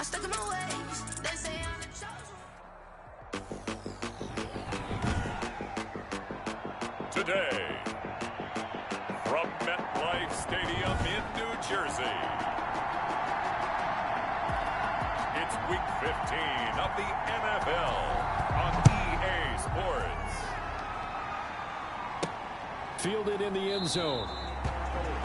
I'm stuck in my ways. They say I'm the chosen. Today, from MetLife Stadium in New Jersey, it's Week 15 of the NFL on EA Sports. Fielded in the end zone.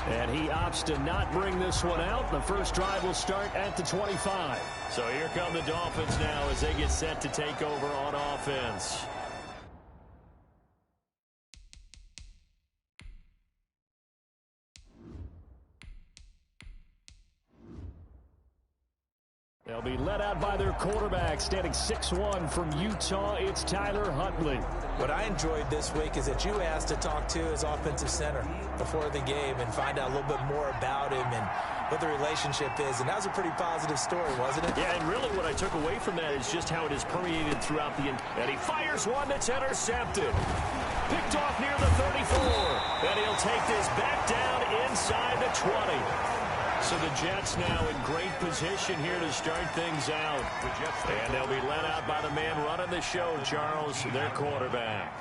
And he opts to not bring this one out. The first drive will start at the 25. So here come the Dolphins now as they get set to take over on offense. They'll be led out by their quarterback, standing 6'1" from Utah. It's Tyler Huntley. What I enjoyed this week is that you asked to talk to his offensive center before the game and find out a little bit more about him and what the relationship is. And that was a pretty positive story, wasn't it? Yeah, and really what I took away from that is just how it is permeated throughout the end. And he fires one that's intercepted. Picked off near the 34. And he'll take this back down inside the 20. So the Jets now in great position here to start things out. And they'll be led out by the man running the show, Charles, their quarterback.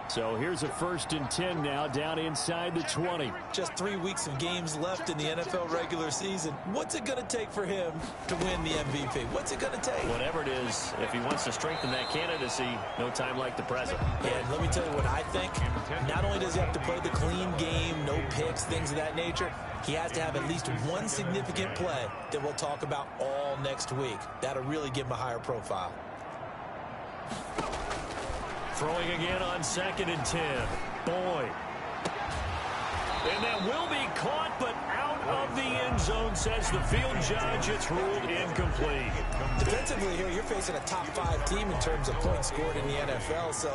So here's a 1st and 10 now down inside the 20. Just 3 weeks of games left in the NFL regular season. What's it going to take for him to win the MVP? What's it going to take? Whatever it is, if he wants to strengthen that candidacy, no time like the present. And let me tell you what I think. Not only does he have to play the clean game, no picks, things of that nature, he has to have at least one significant play that we'll talk about all next week. That'll really give him a higher profile. Throwing again on 2nd and 10. Boyd. And that will be caught, but out of the end zone, says the field judge. It's ruled incomplete. Defensively here, you're facing a top 5 team in terms of points scored in the NFL. So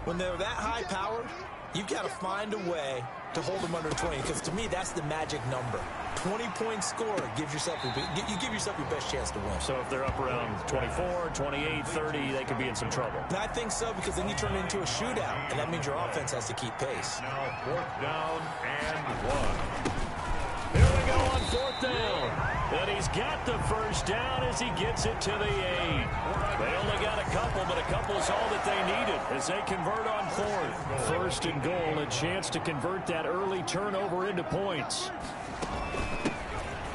when they're that high powered, you've got to find a way to hold them under 20, because to me, that's the magic number. 20-point score gives yourself you give yourself your best chance to win. So if they're up around 24, 28, 30, they could be in some trouble. And I think so, because then you turn it into a shootout, and that means your offense has to keep pace. Now 4th down and 1. Here we go on 4th down. And he's got the first down as he gets it to the 8. They only got a couple, but a couple is all that they needed as they convert on 4th. 1st and goal, a chance to convert that early turnover into points.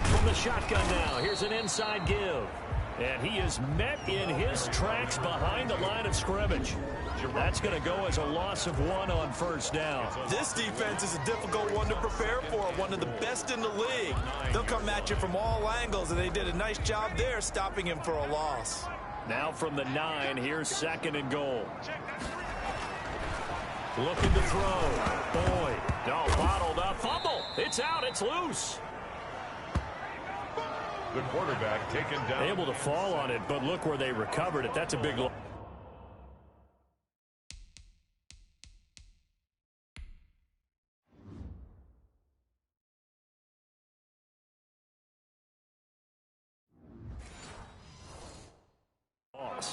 From the shotgun now, here's an inside give. And he is met in his tracks behind the line of scrimmage. That's going to go as a loss of 1 on 1st down. This defense is a difficult one to prepare for, one of the best in the league. They'll come at you from all angles, and they did a nice job there stopping him for a loss. Now from the 9, here's 2nd and goal. Looking to throw. Boyd. No, bottled up. Fumble. It's out. It's loose. The quarterback taken down. Able to fall on it, but look where they recovered it. That's a big loss.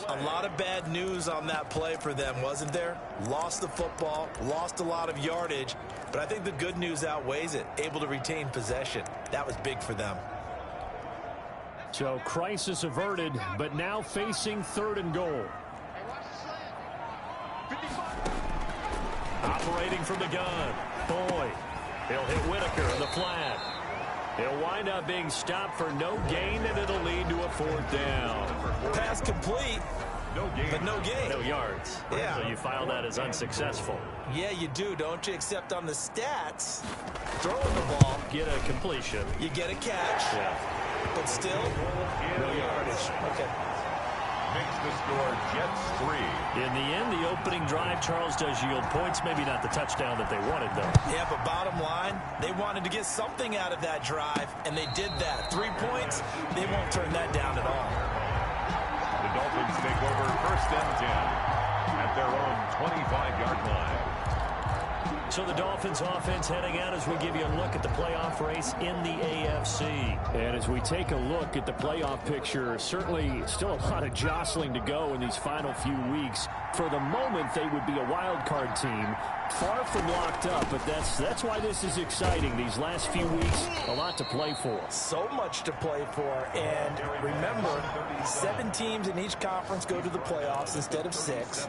A lot of bad news on that play for them, wasn't there? Lost the football, lost a lot of yardage, but I think the good news outweighs it. Able to retain possession. That was big for them. So crisis averted, but now facing 3rd and goal. Operating from the gun. Boyd. He'll hit Whitaker in the flat. He'll wind up being stopped for no gain, and it'll lead to a 4th down. Pass complete, No gain. but no gain. No yards. Yeah. So you file that as unsuccessful. Yeah, you do, don't you? Except on the stats, throwing the ball, Get a completion. you get a catch, Yeah. but still, no yardage. Okay. Makes the score Jets 3. In the end, the opening drive, Charles, does yield points. Maybe not the touchdown that they wanted, though. Yeah, but bottom line, they wanted to get something out of that drive, and they did that. 3 points, they won't turn that down at all. The Dolphins take over 1st and 10 at their own 25-yard line. So the Dolphins offense heading out as we give you a look at the playoff race in the AFC. And as we take a look at the playoff picture, certainly still a lot of jostling to go in these final few weeks. For the moment, they would be a wild card team, far from locked up, but that's why this is exciting. These last few weeks, a lot to play for. So much to play for, and remember, 7 teams in each conference go to the playoffs instead of 6.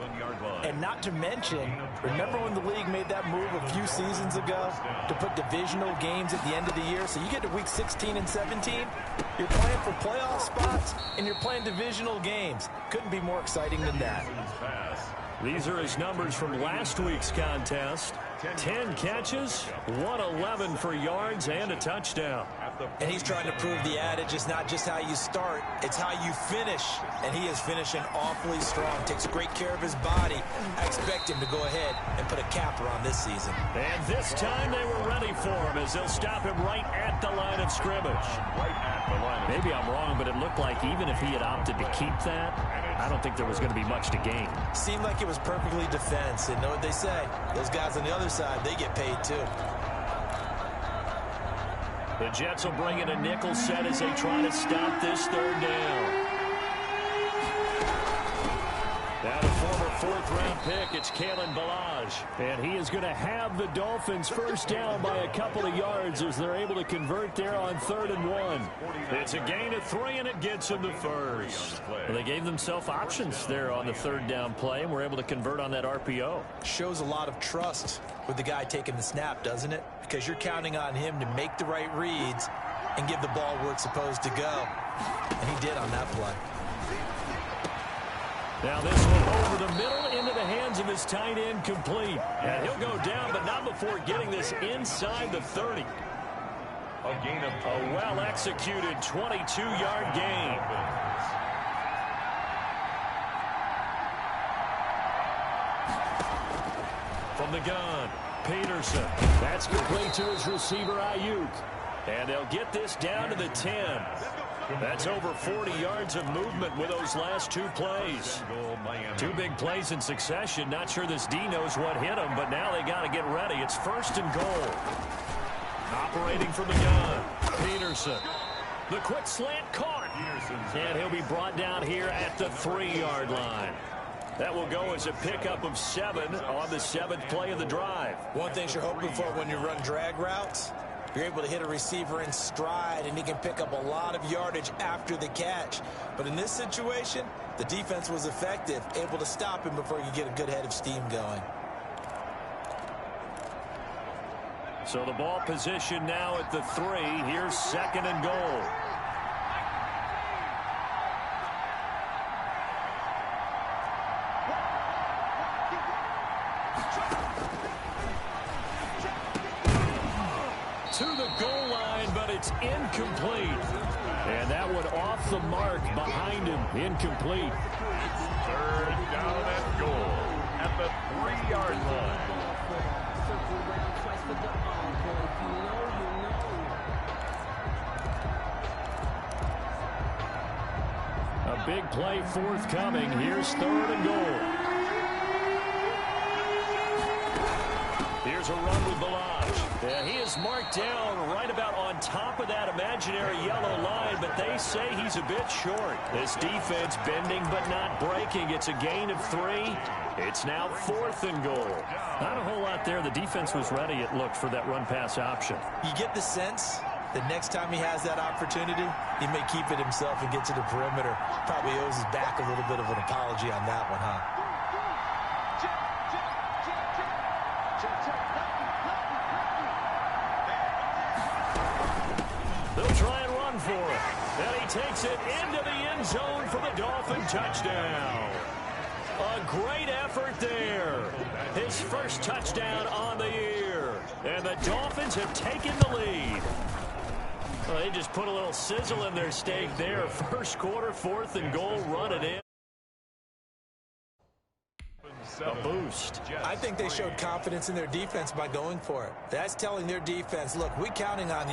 And not to mention, remember when the league made that move a few seasons ago to put divisional games at the end of the year? So you get to week 16 and 17, you're playing for playoff spots, and you're playing divisional games. Couldn't be more exciting than that. These are his numbers from last week's contest. 10 catches, 111 for yards, and a touchdown. And he's trying to prove the adage is not just how you start, it's how you finish. And he is finishing awfully strong. Takes great care of his body. I expect him to go ahead and put a capper on this season. And this time they were ready for him as they'll stop him right at the line of scrimmage. Maybe I'm wrong, but it looked like even if he had opted to keep that, I don't think there was going to be much to gain. Seemed like it was perfectly defense. And know what they say? Those guys on the other side, they get paid too. The Jets will bring in a nickel set as they try to stop this third down. Now the former fourth-round pick, it's Kalen Ballage. And he is going to have the Dolphins first down by a couple of yards as they're able to convert there on 3rd and 1. It's a gain of 3, and it gets them the first. Well, they gave themselves options there on the 3rd down play, and were able to convert on that RPO. Shows a lot of trust with the guy taking the snap, doesn't it? Because you're counting on him to make the right reads and give the ball where it's supposed to go. And he did on that play. Now this one over the middle into the hands of his tight end, complete. And he'll go down, but not before getting this inside the 30. A gain of A well-executed 22-yard gain. From the gun, Peterson. That's complete to his receiver, Ayuk. And they'll get this down to the 10. That's over 40 yards of movement with those last 2 plays. 2 big plays in succession. Not sure this D knows what hit him, but now they got to get ready. It's 1st and goal. Operating from the gun, Peterson. The quick slant caught. And he'll be brought down here at the 3-yard line. That will go as a pickup of 7 on the 7th play of the drive. One thing you're hoping for when you run drag routes, you're able to hit a receiver in stride, and he can pick up a lot of yardage after the catch. But in this situation, the defense was effective, able to stop him before you get a good head of steam going. So the ball position now at the 3. Here's 2nd and goal. To the goal line, but it's incomplete. And that one off the mark behind him. Incomplete. 3rd down and goal at the 3-yard line. A big play forthcoming. Here's 3rd and goal. Here's a run with Ballage. Yeah, he is marked down right about on top of that imaginary yellow line, but they say he's a bit short. This defense bending but not breaking. It's a gain of 3. It's now 4th and goal. Not a whole lot there. The defense was ready, it looked, for that run-pass option. You get the sense that next time he has that opportunity, he may keep it himself and get to the perimeter. Probably owes his back a little bit of an apology on that one, huh? They'll try and run for it. And he takes it into the end zone for the Dolphin touchdown. A great effort there. His first touchdown on the year. And the Dolphins have taken the lead. Well, they just put a little sizzle in their steak there. First quarter, 4th and goal, run it in. A boost. I think they showed confidence in their defense by going for it. That's telling their defense, look, we're counting on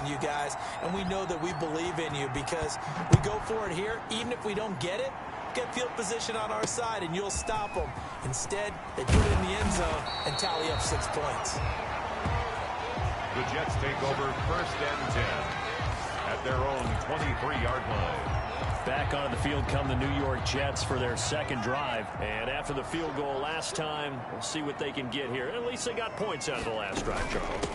you guys, and we know that we believe in you because we go for it here. Even if we don't get it, get field position on our side and you'll stop them. Instead, they put it in the end zone and tally up 6 points. The Jets take over 1st and 10 at their own 23-yard line. Back onto the field come the New York Jets for their second drive. And after the field goal last time, we'll see what they can get here. At least they got points out of the last drive, Charles.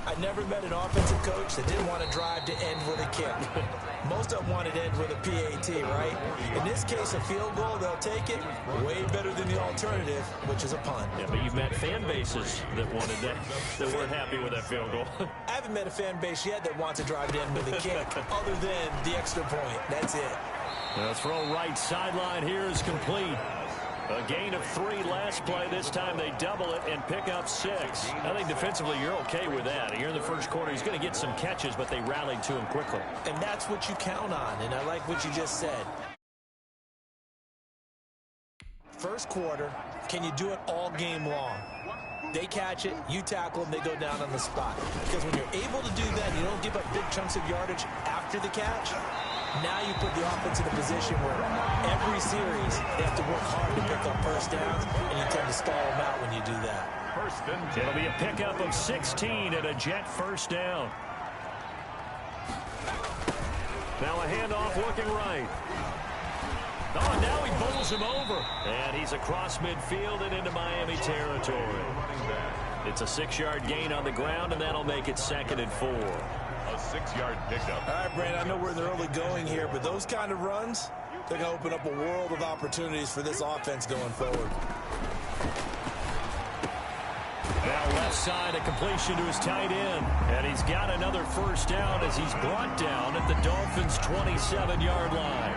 I never met an offensive coach that didn't want to drive to end with a kick. Most of them wanted to end with a PAT, right? In this case, a field goal, they'll take it way better than the alternative, which is a punt. Yeah, but you've met fan bases that wanted that weren't happy with that field goal. I haven't met a fan base yet that wants to drive to end with a kick, other than the extra point. That's it. The throw right sideline here is complete. A gain of 3 last play. This time they double it and pick up 6. I think defensively you're okay with that. Here in the first quarter, he's going to get some catches, but they rallied to him quickly. And that's what you count on, and I like what you just said. First quarter, can you do it all game long? They catch it, you tackle them, they go down on the spot. Because when you're able to do that, you don't give up big chunks of yardage after the catch. Now you put the offense in a position where every series they have to work hard to pick up first downs, and you tend to stall them out when you do that. 1st and 10. It'll be a pickup of 16 and a Jet first down. Now a handoff looking right. Oh, now he bowls him over. And he's across midfield and into Miami territory. It's a 6-yard gain on the ground, and that'll make it 2nd and 4. A 6-yard pickup. All right, Brandon, I know we're in the early going here, but those kind of runs, they're going to open up a world of opportunities for this offense going forward. Now left side, a completion to his tight end. And he's got another first down as he's brought down at the Dolphins' 27-yard line.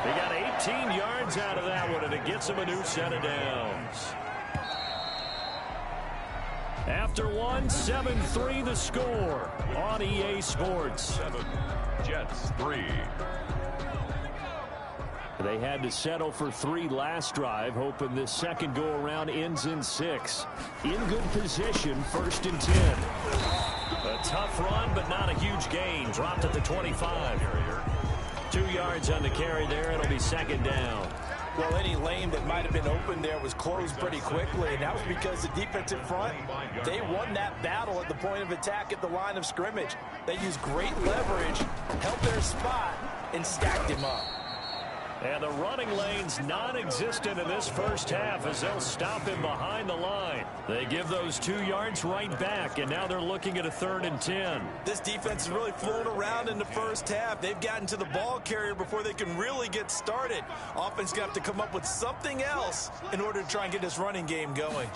They got 18 yards out of that one, and it gets him a new set of downs. After one, 7-3 the score on EA Sports. 7, Jets 3. They had to settle for 3 last drive, hoping this second go-around ends in 6. In good position, 1st and 10. A tough run, but not a huge gain. Dropped at the 25. 2 yards on the carry there. It'll be 2nd down. Well, any lane that might have been open there was closed pretty quickly, and that was because the defensive front, they won that battle at the point of attack at the line of scrimmage. They used great leverage, held their spot, and stacked him up. And the running lane's non-existent in this first half as they'll stop him behind the line. They give those 2 yards right back, and now they're looking at a 3rd and 10. This defense has really flown around in the first half. They've gotten to the ball carrier before they can really get started. Offense going to have to come up with something else in order to try and get this running game going.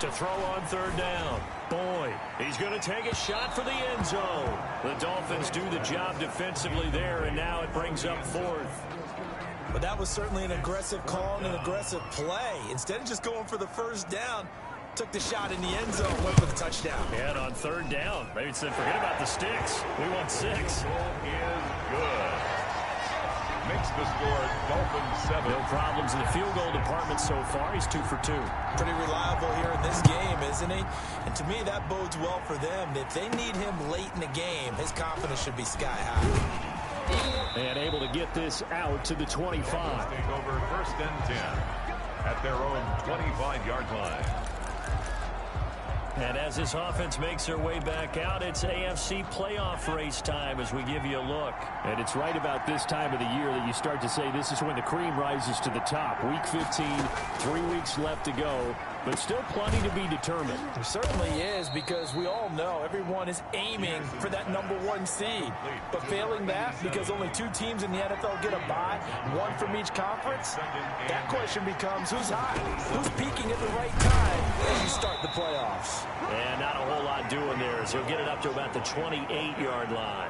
To throw on 3rd down. Boyd, he's going to take a shot for the end zone. The Dolphins do the job defensively there, and now it brings up 4th. But that was certainly an aggressive call and an aggressive play. Instead of just going for the first down, took the shot in the end zone, went for the touchdown. And on 3rd down, maybe said, forget about the sticks. We want 6. Is good. Makes the score Dolphins 7. No problems in the field goal department so far. He's 2 for 2. Pretty reliable here in this game, isn't he? And to me, that bodes well for them. If they need him late in the game, his confidence should be sky high. And able to get this out to the 25. Take over 1st and 10 at their own 25-yard line. And as this offense makes their way back out, it's AFC playoff race time as we give you a look. And it's right about this time of the year that you start to say this is when the cream rises to the top. Week 15, 3 weeks left to go, but still plenty to be determined. It certainly is, because we all know everyone is aiming for that #1 seed. But failing that, because only 2 teams in the NFL get a bye, 1 from each conference, that question becomes who's hot? Who's peaking at the right time as you start the playoffs? And not a whole lot doing there as he'll get it up to about the 28-yard line.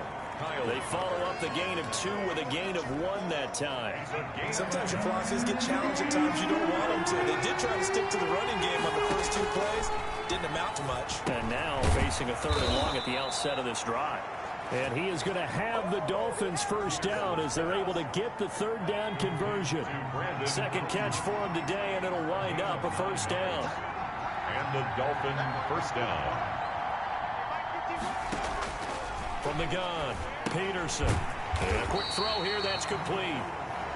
They follow up the gain of 2 with a gain of 1 that time. Sometimes your philosophies get challenged at times you don't want them to. They did try to stick to the running game on the first 2 plays. Didn't amount to much. And now facing a 3rd and long at the outset of this drive. And he is going to have the Dolphins first down as they're able to get the 3rd down conversion. Second catch for him today, and it'll wind up a first down. And the Dolphin first down. From the gun, Peterson. And a quick throw here, that's complete.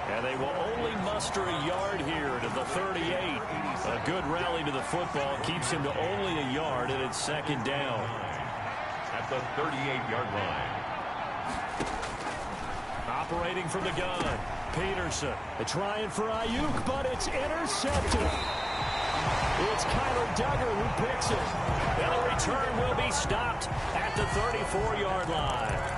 And they will only muster a yard here to the 38. A good rally to the football keeps him to only a yard, and it's second down. At the 38-yard line. Operating from the gun, Peterson. They're trying for Ayuk, but it's intercepted. It's Kyler Duggar who picks it. And the return will be stopped at the 34-yard line.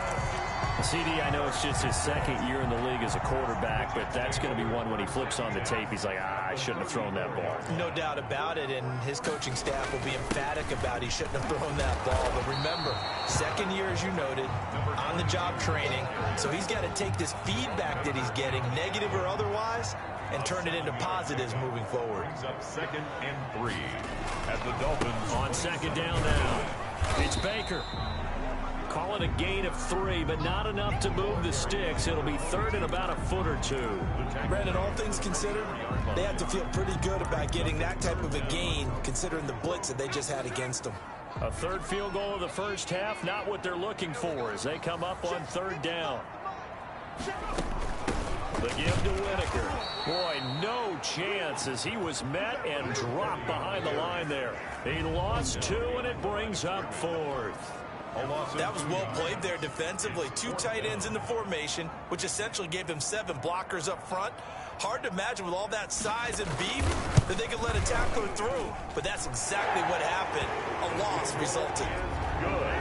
CD, I know it's just his second year in the league as a quarterback, but that's going to be one when he flips on the tape. He's like, I shouldn't have thrown that ball. No doubt about it, and his coaching staff will be emphatic about he shouldn't have thrown that ball. But remember, second year, as you noted, on-the-job training, so he's got to take this feedback that he's getting, negative or otherwise, and turn it into positives moving forward. Brings up 2nd and 3 at the Dolphins. On second down now, it's Baker. Call it a gain of 3, but not enough to move the sticks. It'll be third and about a foot or two. Brandon, all things considered, they have to feel pretty good about getting that type of a gain, considering the blitz that they just had against them. A third field goal of the first half, not what they're looking for as they come up on third down. The give to Whitaker. Boy, no chance as he was met and dropped behind the line there. He lost 2, and it brings up 4th. That was well played there defensively. 2 tight ends in the formation, which essentially gave them 7 blockers up front. Hard to imagine with all that size and beef that they could let a tackler through. But that's exactly what happened. A loss resulted. Good.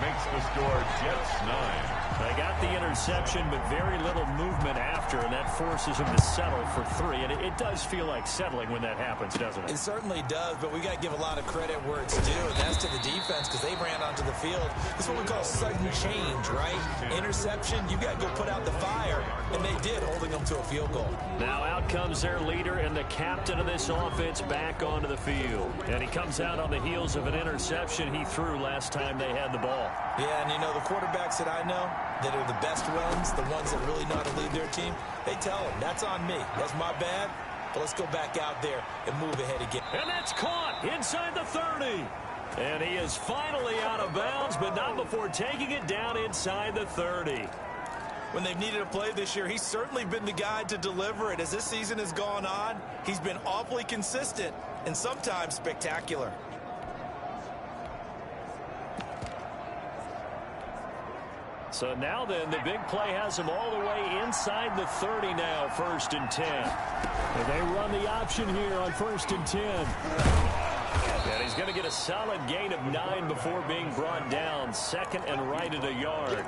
Makes the score Jets 9. They got the interception, but very little movement after, and that forces him to settle for 3. And it does feel like settling when that happens, doesn't it? It certainly does, but we got to give a lot of credit where it's due, and that's to the defense because they ran onto the field. It's what we call sudden change, right? Interception, you got to go put out the fire, and they did, holding them to a field goal. Now out comes their leader and the captain of this offense back onto the field. And he comes out on the heels of an interception he threw last time they had the ball. Yeah, and you know, the quarterbacks that I know that are the best ones, the ones that really know how to lead their team, they tell them, that's on me. That's my bad, but let's go back out there and move ahead again. And that's caught inside the 30. And he is finally out of bounds, but not before taking it down inside the 30. When they've needed a play this year, he's certainly been the guy to deliver it. As this season has gone on, he's been awfully consistent and sometimes spectacular. So now then, the big play has him all the way inside the 30 now, 1st and 10. And they run the option here on 1st and 10. And he's going to get a solid gain of 9 before being brought down. 2nd and right at a yard.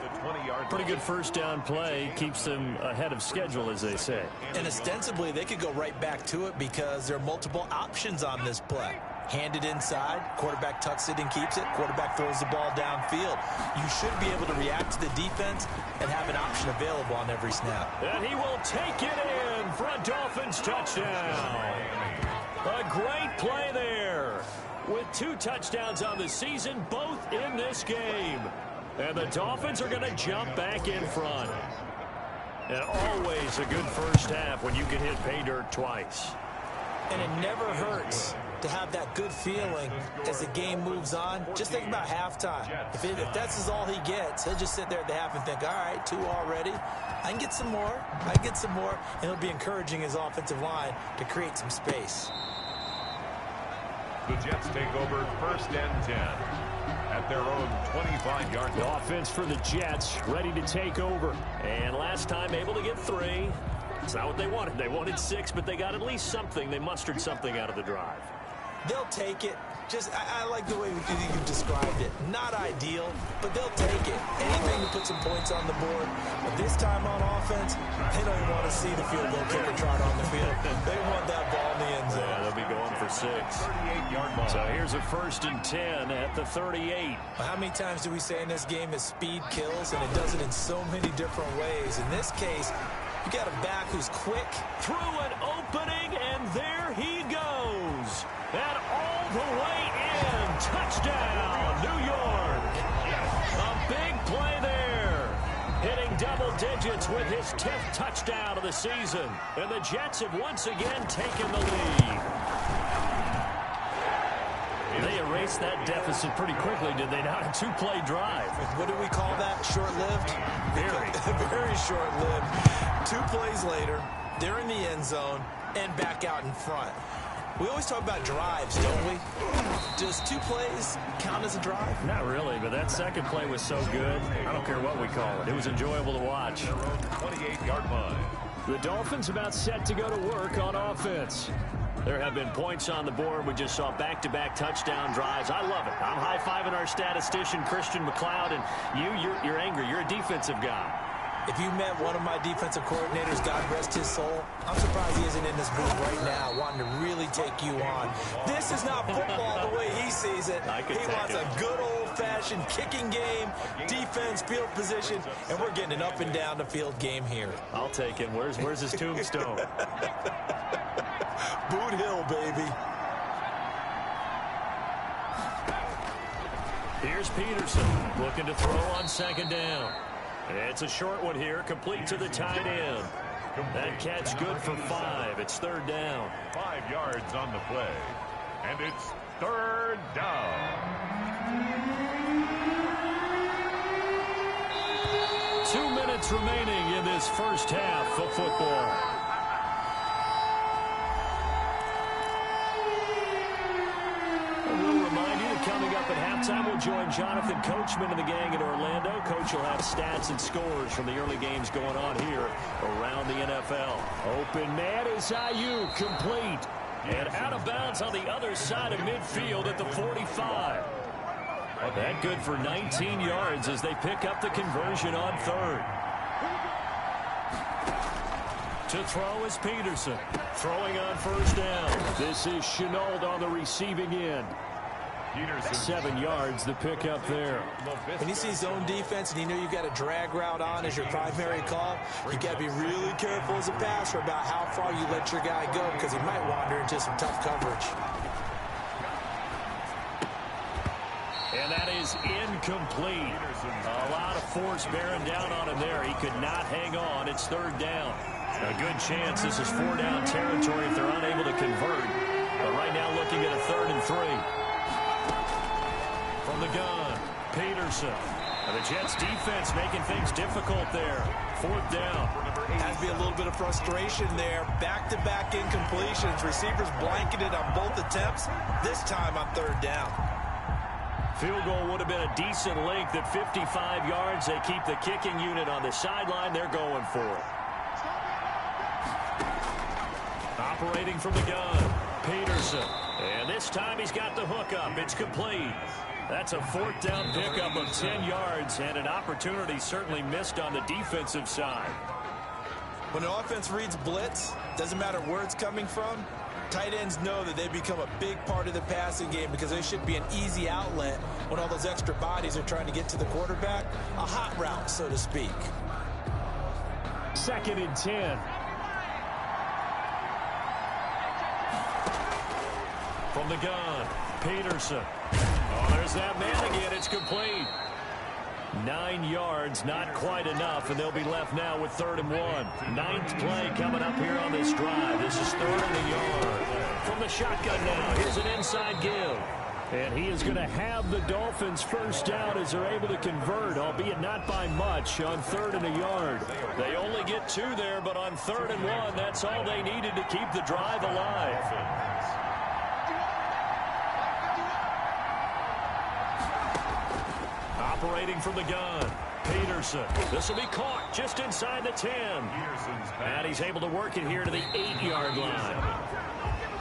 Pretty good first down play. Keeps them ahead of schedule, as they say. And ostensibly, they could go right back to it because there are multiple options on this play. Handed inside, quarterback tucks it and keeps it, quarterback throws the ball downfield. You should be able to react to the defense and have an option available on every snap. And he will take it in for a Dolphins touchdown. A great play there with 2 touchdowns on the season, both in this game. And the Dolphins are going to jump back in front. And always a good first half when you can hit pay dirt twice. And it never hurts to have that good feeling as the game moves on. Just think about halftime. If that's all he gets, he'll just sit there at the half and think, all right, 2 already. I can get some more. I can get some more. And he'll be encouraging his offensive line to create some space. The Jets take over 1st and 10 at their own 25-yard line. The offense for the Jets ready to take over. And last time able to get 3. It's not what they wanted. They wanted 6, but they got at least something. They mustered something out of the drive. They'll take it. I like the way you described it. Not ideal, but they'll take it. Anything to put some points on the board. But this time on offense, they don't even want to see the field goal kicker trot on the field. They want that ball in the end zone. Yeah, they'll be going for 6. 38-yard line. So here's a 1st and 10 at the 38. How many times do we say in this game is speed kills, and it does it in so many different ways. In this case, you got a back who's quick. Through an opening, and there he goes. And all the way in. Touchdown, New York. A big play there. Hitting double digits with his 10th touchdown of the season. And the Jets have once again taken the lead. They erase erased that deficit pretty quickly, did they not? A two-play drive. What do we call that? Short-lived? Very. Very short-lived. 2 plays later, they're in the end zone and back out in front. We always talk about drives, don't we? Does 2 plays count as a drive? Not really, but that second play was so good. I don't care what we call it. It was enjoyable to watch. 28-yard line. The Dolphins about set to go to work on offense. There have been points on the board. We just saw back-to-back touchdown drives. I love it. I'm high-fiving our statistician, Christian McLeod, and you're angry. You're a defensive guy. If you met one of my defensive coordinators, God rest his soul, I'm surprised he isn't in this booth right now wanting to really take you on. This is not football the way he sees it. He wants a good old-fashioned kicking game, defense, field position, and we're getting an up-and-down-the-field game here. I'll take him. Where's his tombstone? Boot Hill, baby. Here's Peterson looking to throw on second down. It's a short one here, complete to the tight end. That catch good for 5. It's third down. 5 yards on the play. And it's third down. 2 minutes remaining in this first half of football. We'll remind you that coming up at halftime, we'll join Jonathan Coachman and the gang in Orlando. Coach will have stats and scores from the early games going on here around the NFL. Open man is Ayuk, complete. And out of bounds on the other side of midfield at the 45. That good for 19 yards as they pick up the conversion on third. To throw is Peterson. Throwing on first down. This is Chenault on the receiving end. 7 yards, the pickup there. When you see zone defense and you know you've got a drag route on as your primary call, you got to be really careful as a passer about how far you let your guy go because he might wander into some tough coverage. And that is incomplete. A lot of force bearing down on him there. He could not hang on. It's third down. A good chance this is 4-down territory if they're unable to convert. But right now looking at a 3rd and 3. From the gun, Peterson. And the Jets defense making things difficult there. 4th down. Has to be a little bit of frustration there. Back-to-back incompletions. Receivers blanketed on both attempts. This time on 3rd down. Field goal would have been a decent length at 55 yards. They keep the kicking unit on the sideline. They're going for it. Operating from the gun, Peterson. And this time he's got the hook up. It's complete. That's a 4th down pickup of 10 yards and an opportunity certainly missed on the defensive side. When an offense reads blitz, doesn't matter where it's coming from, tight ends know that they become a big part of the passing game because they should be an easy outlet when all those extra bodies are trying to get to the quarterback. A hot route, so to speak. 2nd and 10. From the gun, Peterson. Oh, there's that man again. It's complete. 9 yards, not quite enough, and they'll be left now with 3rd and 1. 9th play coming up here on this drive. This is 3rd and a yard. From the shotgun now, here's an inside give. And he is going to have the Dolphins first down as they're able to convert, albeit not by much, on 3rd and a yard. They only get 2 there, but on 3rd and 1, that's all they needed to keep the drive alive. Operating from the gun, Peterson. This will be caught just inside the 10. And he's able to work it here to the 8-yard line.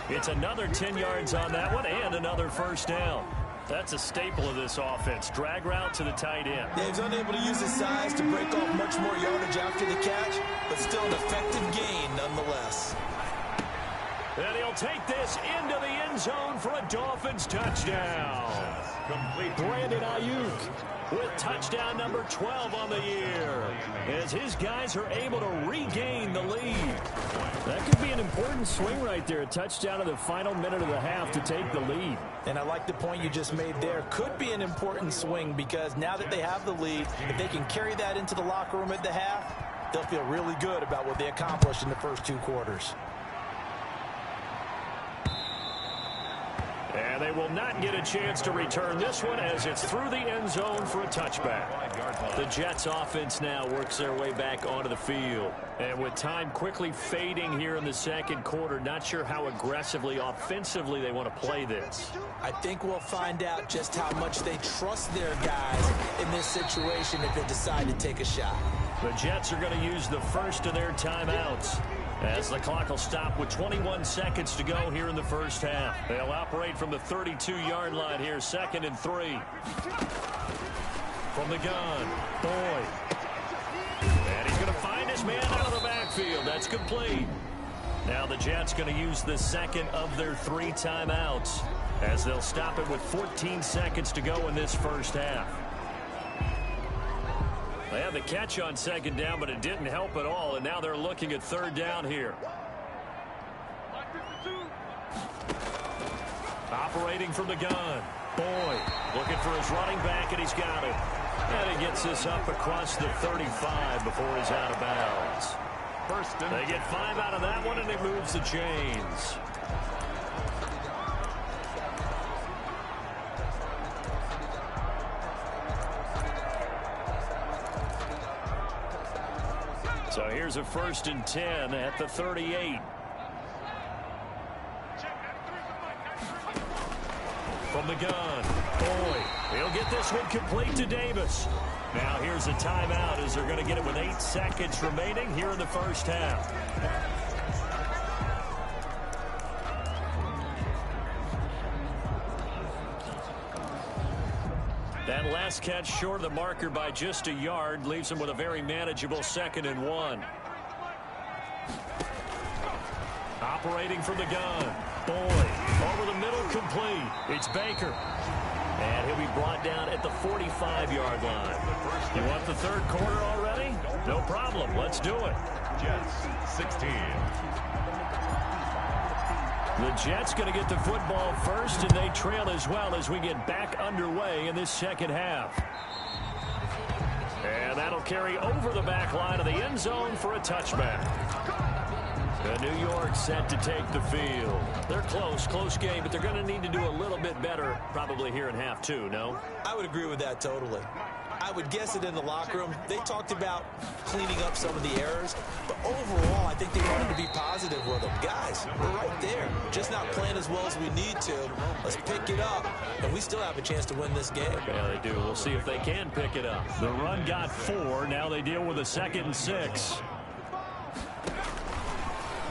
It's another 10 yards on that one and another first down. That's a staple of this offense. Drag route to the tight end. Yeah, he's unable to use his size to break off much more yardage after the catch, but still an effective gain nonetheless. And he'll take this into the end zone for a Dolphins touchdown. Complete. Brandon Ayuk with touchdown number 12 on the year as his guys are able to regain the lead. That could be an important swing right there. A touchdown in the final minute of the half to take the lead. And I like the point you just made there. Could be an important swing because now that they have the lead, if they can carry that into the locker room at the half, they'll feel really good about what they accomplished in the first 2 quarters. And And they will not get a chance to return this one as it's through the end zone for a touchback. The Jets offense now works their way back onto the field. And with time quickly fading here in the second quarter, not sure how aggressively, offensively they want to play this. I think we'll find out just how much they trust their guys in this situation if they decide to take a shot. The Jets are going to use the first of their timeouts, as the clock will stop with 21 seconds to go here in the first half. They'll operate from the 32-yard line here, 2nd and 3. From the gun, Boyd. And he's going to find his man out of the backfield. That's complete. Now the Jets going to use the second of their 3 timeouts, as they'll stop it with 14 seconds to go in this first half. They had the catch on 2nd down, but it didn't help at all, and now they're looking at 3rd down here. Operating from the gun, Boyd looking for his running back, and he's got it. And he gets this up across the 35 before he's out of bounds. They get 5 out of that one, and it moves the chains. So here's a 1st and 10 at the 38. From the gun, Boyd. He'll get this one complete to Davis. Now here's a timeout as they're going to get it with 8 seconds remaining here in the first half. That last catch short of the marker by just a yard leaves him with a very manageable 2nd and 1. Operating from the gun, Boyd over the middle, complete. It's Baker. And he'll be brought down at the 45-yard line. You want the 3rd quarter already? No problem. Let's do it. Jets 16. The Jets going to get the football first, and they trail as well as we get back underway in this second half. And that'll carry over the back line of the end zone for a touchback. The New York set to take the field. They're close game, but they're going to need to do a little bit better probably here in half 2, no? I would agree with that totally. I would guess it in the locker room. They talked about cleaning up some of the errors, but overall, I think they wanted to be positive with them. Guys, we're right there. Just not playing as well as we need to. Let's pick it up, and we still have a chance to win this game. Yeah, they do. We'll see if they can pick it up. The run got 4. Now they deal with a 2nd and 6.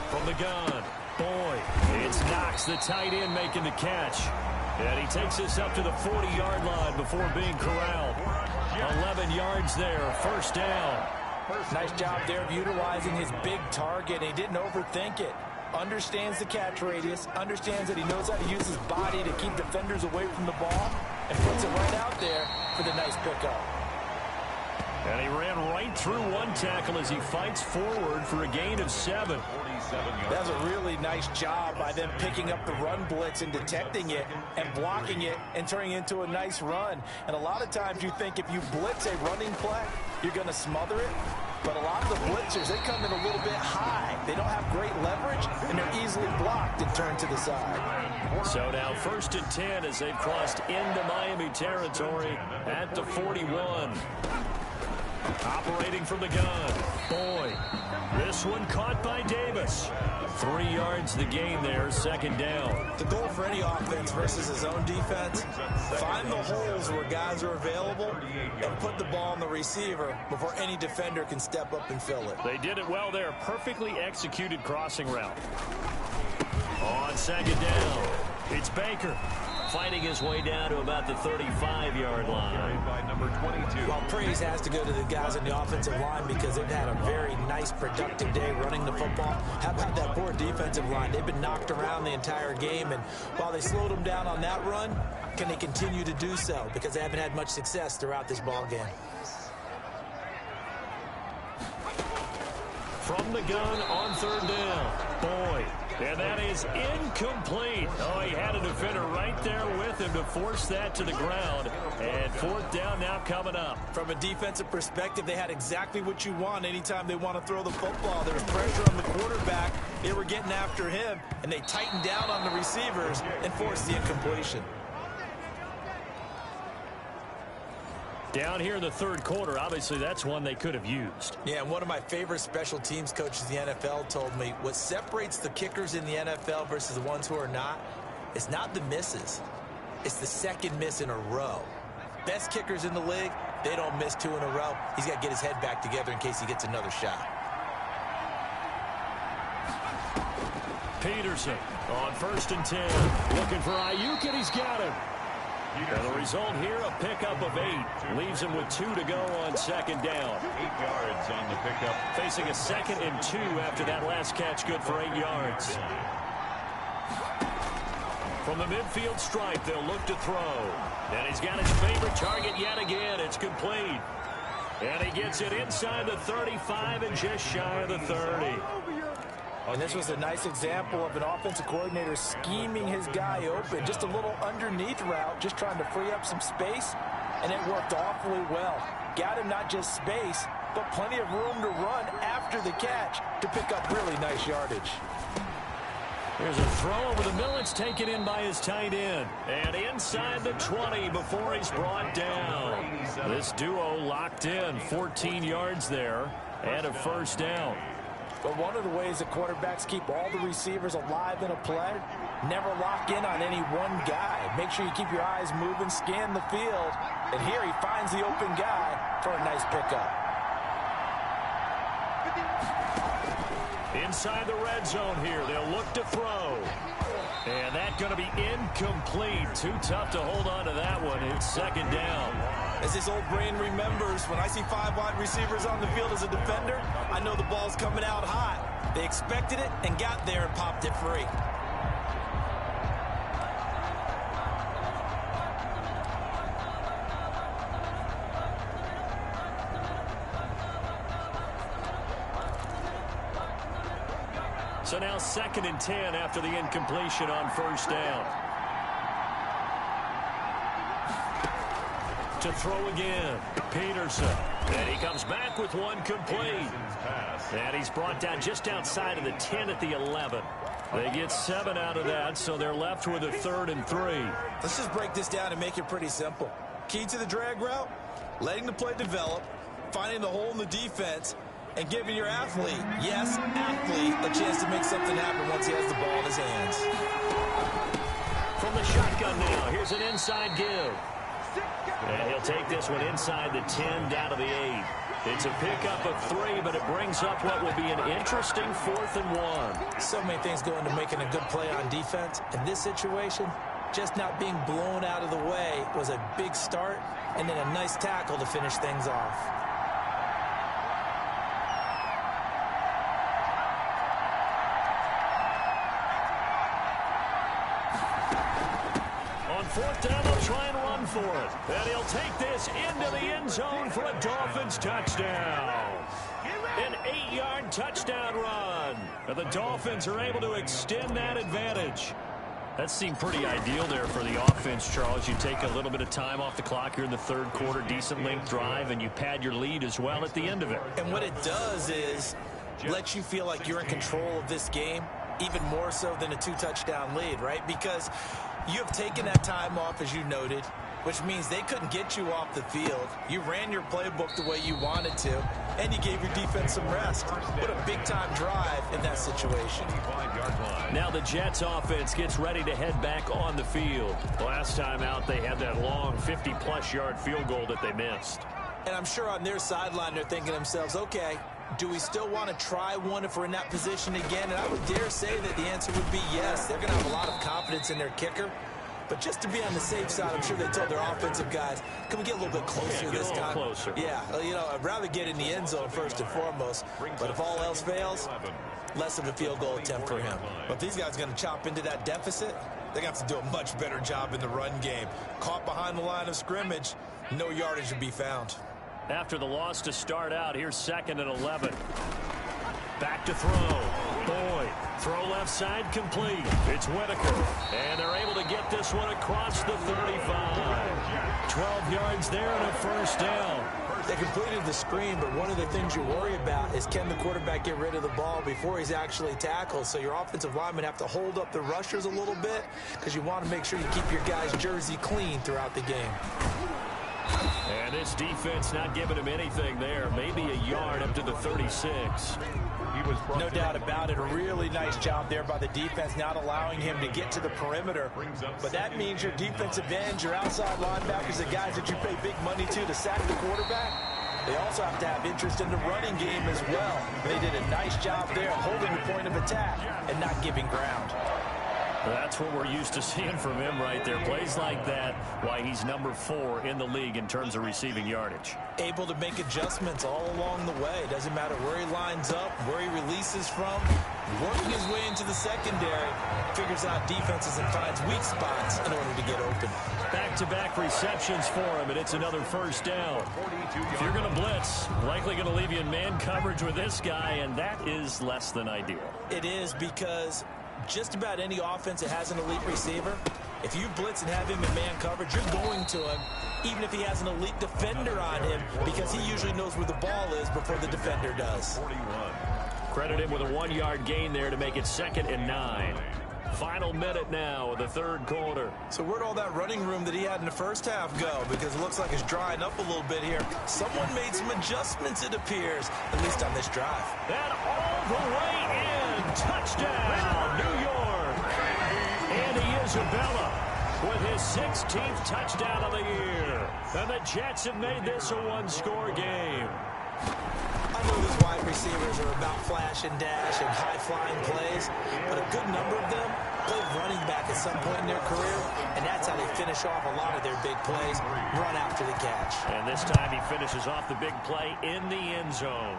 From the gun, Boyd. It's Knox, the tight end, making the catch. And he takes this up to the 40-yard line before being corralled. 11 yards there, 1st down. Nice job there of utilizing his big target. He didn't overthink it. Understands the catch radius, understands that he knows how to use his body to keep defenders away from the ball, and puts it right out there for the nice pickup. And he ran right through one tackle as he fights forward for a gain of 7. That's a really nice job by them picking up the run blitz and detecting it and blocking it and turning it into a nice run. And a lot of times you think if you blitz a running play, you're going to smother it. But a lot of the blitzers, they come in a little bit high. They don't have great leverage, and they're easily blocked and turned to the side. So now 1st and 10 as they've crossed into Miami territory at the 41. Operating from the gun, Boyd. This one caught by Davis. 3 yards the gain there, 2nd down. The goal for any offense versus his own defense, find the holes where guys are available and put the ball on the receiver before any defender can step up and fill it. They did it well there. Perfectly executed crossing route. On 2nd down, it's Baker. Fighting his way down to about the 35-yard line. By number 22. Well, praise has to go to the guys on the offensive line because they've had a very nice, productive day running the football. How about that poor defensive line? They've been knocked around the entire game, and while they slowed them down on that run, can they continue to do so? Because they haven't had much success throughout this ball game. From the gun on 3rd down, Boyd And that is incomplete. Oh, he had a defender right there with him to force that to the ground. And fourth down now coming up. From a defensive perspective, they had exactly what you want anytime they want to throw the football. There was pressure on the quarterback. They were getting after him, and they tightened down on the receivers and forced the incompletion. Down here in the third quarter, obviously that's one they could have used. Yeah, and one of my favorite special teams coaches in the NFL told me what separates the kickers in the NFL versus the ones who are not, it's not the misses. It's the second miss in a row. Best kickers in the league, they don't miss 2 in a row. He's got to get his head back together in case he gets another shot. Peterson on 1st and 10. Looking for Ayuk, and he's got him. And the result here, a pickup of 8. Leaves him with 2 to go on second down. 8 yards on the pickup. Facing a 2nd and 2 after that last catch, good for 8 yards. From the midfield stripe, they'll look to throw. And he's got his favorite target yet again. It's complete. And he gets it inside the 35 and just shy of the 30. And this was a nice example of an offensive coordinator scheming his guy open. Just a little underneath route, just trying to free up some space, and it worked awfully well. Got him not just space, but plenty of room to run after the catch to pick up really nice yardage. There's a throw over the middle. It's taken in by his tight end. And inside the 20 before he's brought down. This duo locked in, 14 yards there, and a first down. But one of the ways that quarterbacks keep all the receivers alive in a play, never lock in on any one guy. Make sure you keep your eyes moving, scan the field. And here he finds the open guy for a nice pickup. Inside the red zone here, they'll look to throw. And that's going to be incomplete. Too tough to hold on to that one. It's second down. As his old brain remembers, when I see 5 wide receivers on the field as a defender, I know the ball's coming out hot. They expected it and got there and popped it free. So now 2nd and 10 after the incompletion on first down. To throw again, Peterson. And he comes back with one complete. And he's brought down just outside of the 10 at the 11. They get 7 out of that, so they're left with a 3rd and 3. Let's just break this down and make it pretty simple. Key to the drag route, letting the play develop, finding the hole in the defense, and giving your athlete, yes, athlete, a chance to make something happen once he has the ball in his hands. From the shotgun now, here's an inside give. And he'll take this one inside the 10 down to the 8. It's a pickup of 3, but it brings up what will be an interesting 4th and 1. So many things go into making a good play on defense. In this situation, just not being blown out of the way was a big start, and then a nice tackle to finish things off. On 4th down, they'll try and run for it. And he'll take this into the end zone for a Dolphins touchdown. An 8-yard touchdown run. And the Dolphins are able to extend that advantage. That seemed pretty ideal there for the offense, Charles. You take a little bit of time off the clock here in the third quarter, decent length drive, and you pad your lead as well at the end of it. And what it does is let you feel like you're in control of this game, even more so than a 2-touchdown lead, right? Because you have taken that time off, as you noted, which means they couldn't get you off the field. You ran your playbook the way you wanted to, and you gave your defense some rest. What a big-time drive in that situation. Now the Jets offense gets ready to head back on the field. Last time out, they had that long 50-plus yard field goal that they missed. And I'm sure on their sideline, they're thinking to themselves, okay, do we still want to try one if we're in that position again? And I would dare say that the answer would be yes. They're going to have a lot of confidence in their kicker. But just to be on the safe side, I'm sure they told their offensive guys, can we get a little bit closer this time? Closer. Yeah, you know, I'd rather get in the end zone first and foremost. But if all else fails, less of a field goal attempt for him. But these guys are going to chop into that deficit. They're going to have to do a much better job in the run game. Caught behind the line of scrimmage, no yardage to be found. After the loss to start out, here's 2nd and 11. Back to throw. Boyd. Throw left side complete. It's Whitaker. And they're able to get this one across the 35. 12 yards there and a first down. They completed the screen, but one of the things you worry about is can the quarterback get rid of the ball before he's actually tackled. So your offensive linemen have to hold up the rushers a little bit because you want to make sure you keep your guy's jersey clean throughout the game. And this defense not giving him anything there. Maybe a yard up to the 36. No doubt about it. A really nice job there by the defense, not allowing him to get to the perimeter. But that means your defensive ends, your outside linebackers, the guys that you pay big money to sack the quarterback, they also have to have interest in the running game as well. They did a nice job there of holding the point of attack and not giving ground. That's what we're used to seeing from him right there. Plays like that, why he's number 4 in the league in terms of receiving yardage. Able to make adjustments all along the way. Doesn't matter where he lines up, where he releases from. Working his way into the secondary, figures out defenses and finds weak spots in order to get open. Back-to-back receptions for him, and it's another first down. If you're going to blitz, likely going to leave you in man coverage with this guy, and that is less than ideal. It is, because just about any offense that has an elite receiver, if you blitz and have him in man coverage, you're going to him, even if he has an elite defender on him, because he usually knows where the ball is before the defender does. Credit him with a 1-yard gain there to make it 2nd and 9. Final minute now of the third quarter. So where'd all that running room that he had in the first half go? Because it looks like it's drying up a little bit here. Someone made some adjustments, it appears, at least on this drive. And all the way in. Touchdown, New York. Andy Isabella with his 16th touchdown of the year. And the Jets have made this a one-score game. I know these wide receivers are about flash and dash and high-flying plays, but a good number of them played running back at some point in their career, and that's how they finish off a lot of their big plays, run after the catch. And this time he finishes off the big play in the end zone.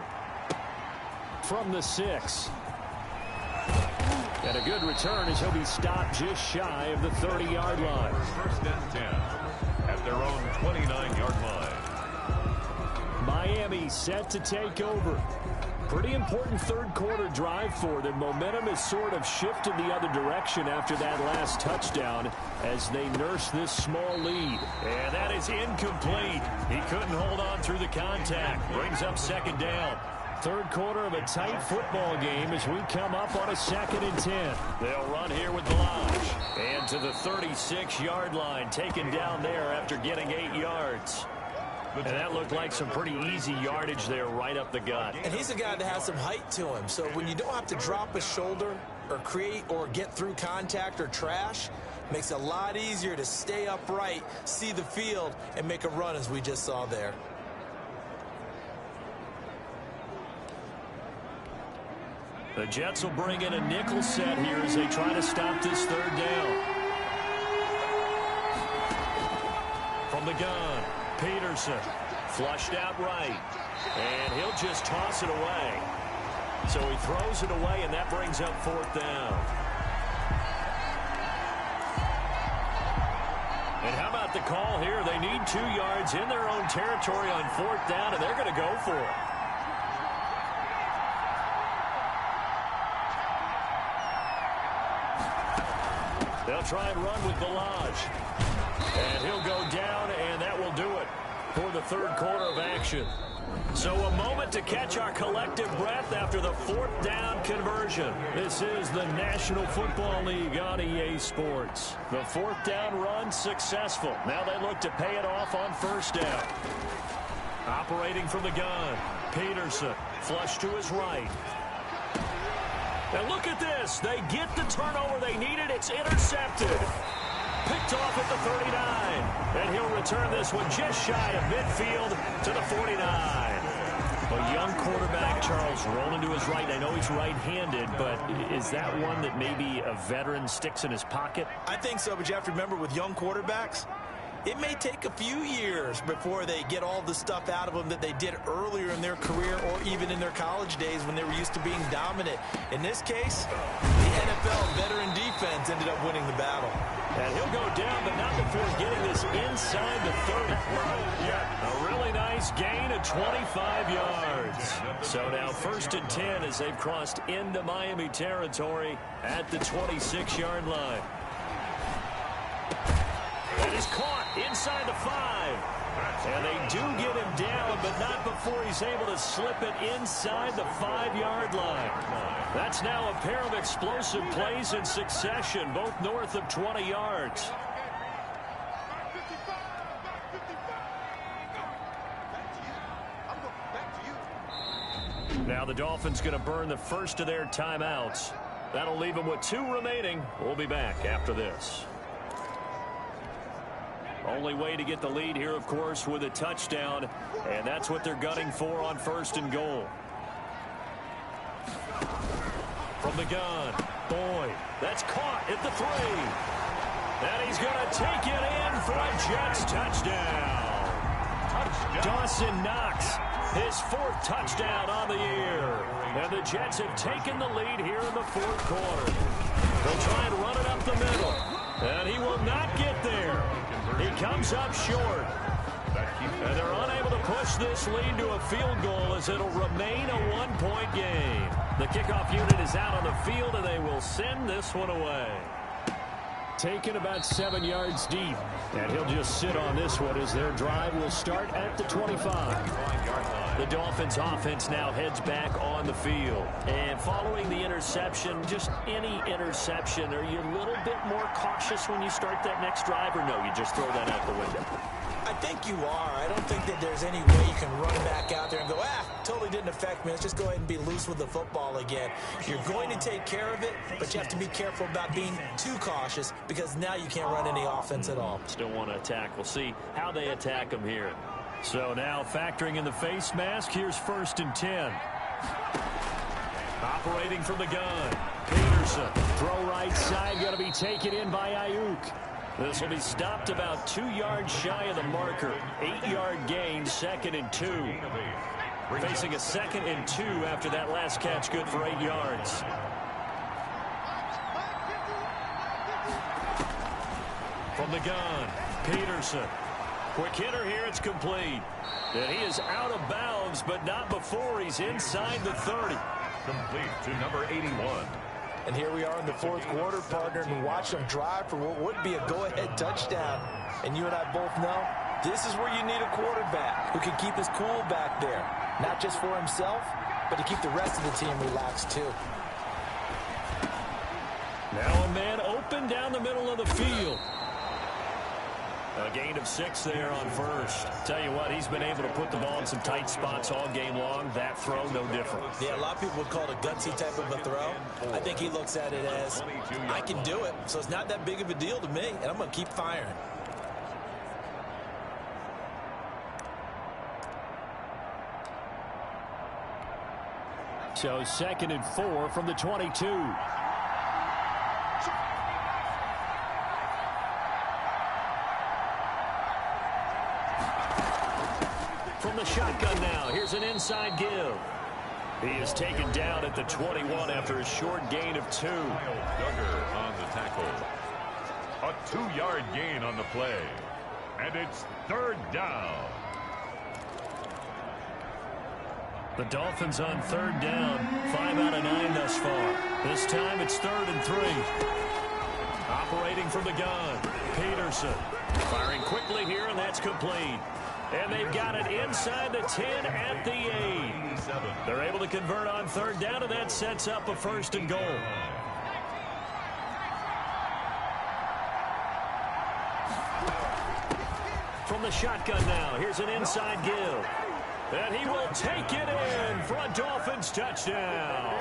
From the 6. And a good return as he'll be stopped just shy of the 30-yard line. First and 10 at their own 29-yard line. Miami set to take over. Pretty important third quarter drive for them. Momentum has sort of shifted the other direction after that last touchdown as they nurse this small lead. And that is incomplete. He couldn't hold on through the contact. Brings up 2nd down. Third quarter of a tight football game as we come up on a 2nd and 10. They'll run here with Balaj. And to the 36-yard line, taken down there after getting 8 yards. And that looked like some pretty easy yardage there right up the gut. And he's a guy that has some height to him. So when you don't have to drop a shoulder or create or get through contact or trash, makes it a lot easier to stay upright, see the field, and make a run as we just saw there. The Jets will bring in a nickel set here as they try to stop this 3rd down. From the gun, Peterson flushed out right, and he'll just toss it away. So he throws it away, and that brings up 4th down. And how about the call here? They need 2 yards in their own territory on 4th down, and they're going to go for it. They'll try and run with Balaj. And he'll go down, and that will do it for the third quarter of action. So a moment to catch our collective breath after the 4th down conversion. This is the National Football League on EA Sports. The 4th down run successful. Now they look to pay it off on 1st down. Operating from the gun, Peterson flush to his right. And look at this. They get the turnover they needed. It's intercepted. Picked off at the 39. And he'll return this one just shy of midfield to the 49. A young quarterback, Charles, rolling to his right. I know he's right-handed, but is that one that maybe a veteran sticks in his pocket? I think so, but you have to remember with young quarterbacks, it may take a few years before they get all the stuff out of them that they did earlier in their career or even in their college days when they were used to being dominant. In this case, the NFL veteran defense ended up winning the battle. And he'll go down, but not before getting this inside the 30. A really nice gain of 25 yards. So now 1st and 10 as they've crossed into Miami territory at the 26-yard line. That is caught inside the 5. And they do get him down, but not before he's able to slip it inside the 5-yard line. That's now a pair of explosive plays in succession, both north of 20 yards. Now the Dolphins going to burn the first of their timeouts. That'll leave them with 2 remaining. We'll be back after this. Only way to get the lead here, of course, with a touchdown, and that's what they're gunning for on 1st and goal. From the gun, Boyd. That's caught at the 3. And he's going to take it in for a Jets touchdown. Dawson Knox, his 4th touchdown on the year. And the Jets have taken the lead here in the 4th quarter. They'll try and run it up the middle. And he will not get there. He comes up short. And they're unable to push this lead to a field goal as it'll remain a 1-point game. The kickoff unit is out on the field, and they will send this one away. Taken about 7 yards deep. And he'll just sit on this one as their drive will start at the 25. The Dolphins offense now heads back on the field. And following the interception, just any interception, are you a little bit more cautious when you start that next drive, or no, you just throw that out the window? I think you are. I don't think that there's any way you can run back out there and go, totally didn't affect me. Let's just go ahead and be loose with the football again. You're going to take care of it, but you have to be careful about being too cautious because now you can't run any offense at all. Still want to attack. We'll see how they attack them here. So now factoring in the face mask, here's 1st and 10. Operating from the gun, Peterson. Throw right side, going to be taken in by Ayuk. This will be stopped about 2 yards shy of the marker. 8-yard gain, 2nd and 2. Facing a 2nd and 2 after that last catch, good for 8 yards. From the gun, Peterson. Quick hitter here, it's complete. And he is out of bounds, but not before he's inside the 30. Complete to number 81. And here we are in the 4th quarter, partner, and watch them drive for what would be a go-ahead touchdown. And you and I both know this is where you need a quarterback who can keep his cool back there. Not just for himself, but to keep the rest of the team relaxed too. Now a man open down the middle of the field. A gain of 6 there on 1st. Tell you what, he's been able to put the ball in some tight spots all game long. That throw, no different. Yeah, a lot of people would call it a gutsy type of a throw. I think he looks at it as, I can do it, so it's not that big of a deal to me, and I'm going to keep firing. So 2nd and 4 from the 22. From the shotgun now, here's an inside give. He is taken down at the 21 after a short gain of 2. Duggar on the tackle. A 2-yard gain on the play. And it's 3rd down. The Dolphins on 3rd down. 5 out of 9 thus far. This time it's 3rd and 3. Operating from the gun, Peterson. Firing quickly here, and that's complete. And they've got it inside the 10 at the 8. They're able to convert on 3rd down, and that sets up a 1st and goal. From the shotgun now, here's an inside give. And he will take it in for a Dolphins touchdown.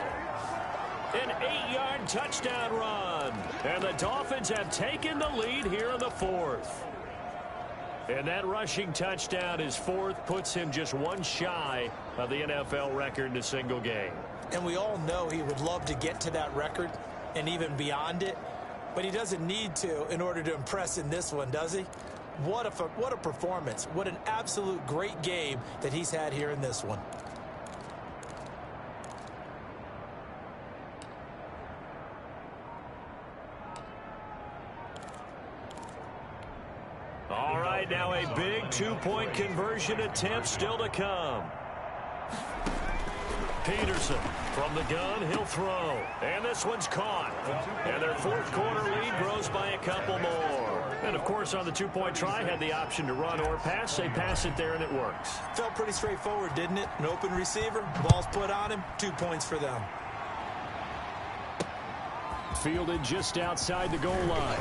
An 8-yard touchdown run. And the Dolphins have taken the lead here in the 4th. And that rushing touchdown, his 4th, puts him just 1 shy of the NFL record in a single game. And we all know he would love to get to that record and even beyond it. But he doesn't need to in order to impress in this one, does he? What a performance. What an absolute great game that he's had here in this one. All right, now a big two-point conversion attempt still to come. Peterson from the gun, he'll throw. And this one's caught. And their fourth quarter lead grows by a couple more. And, of course, on the two-point try, had the option to run or pass. They pass it there, and it works. Felt pretty straightforward, didn't it? An open receiver, ball's put on him, 2 points for them. Fielded just outside the goal line.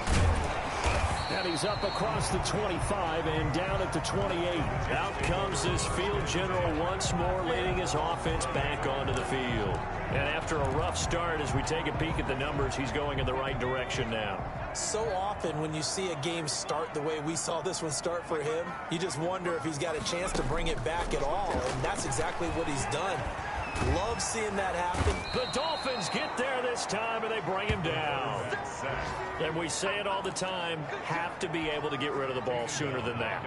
And he's up across the 25 and down at the 28. Out comes this field general once more, leading his offense back onto the field. And after a rough start, as we take a peek at the numbers, he's going in the right direction now. So often when you see a game start the way we saw this one start for him, you just wonder if he's got a chance to bring it back at all, and that's exactly what he's done. Love seeing that happen. The Dolphins get there this time, and they bring him down. And we say it all the time, have to be able to get rid of the ball sooner than that.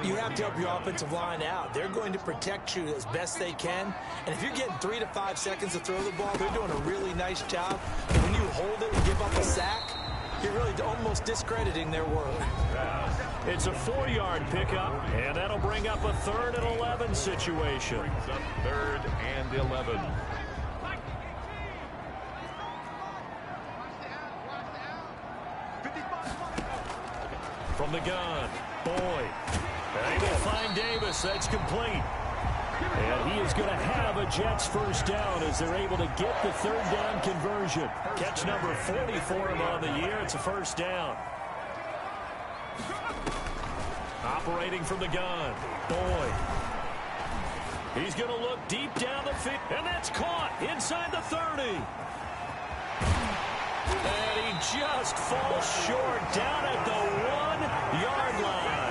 You have to help your offensive line out. They're going to protect you as best they can. And if you're getting 3 to 5 seconds to throw the ball, they're doing a really nice job. And when you hold it and give up a sack, you're really almost discrediting their work. It's a 4-yard pickup, and that'll bring up a 3rd and 11 situation. 3rd and 11. From the gun, Boyd. And he will find Davis. That's complete. And he is going to have a Jets first down as they're able to get the 3rd down conversion. Catch number 40 for him on the year. It's a first down. Operating from the gun, Boyd. He's going to look deep down the field, and that's caught inside the 30. And he just falls short down at the 1-yard line.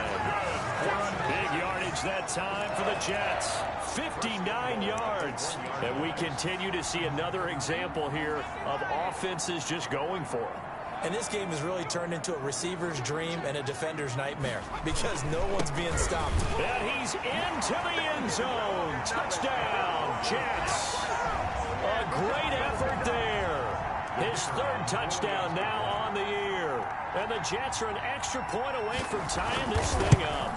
Big yardage that time for the Jets. 59 yards. And we continue to see another example here of offenses just going for it. And this game has really turned into a receiver's dream and a defender's nightmare because no one's being stopped. And he's into the end zone. Touchdown, Jets. A great effort there. His 3rd touchdown now on the year. And the Jets are an extra point away from tying this thing up.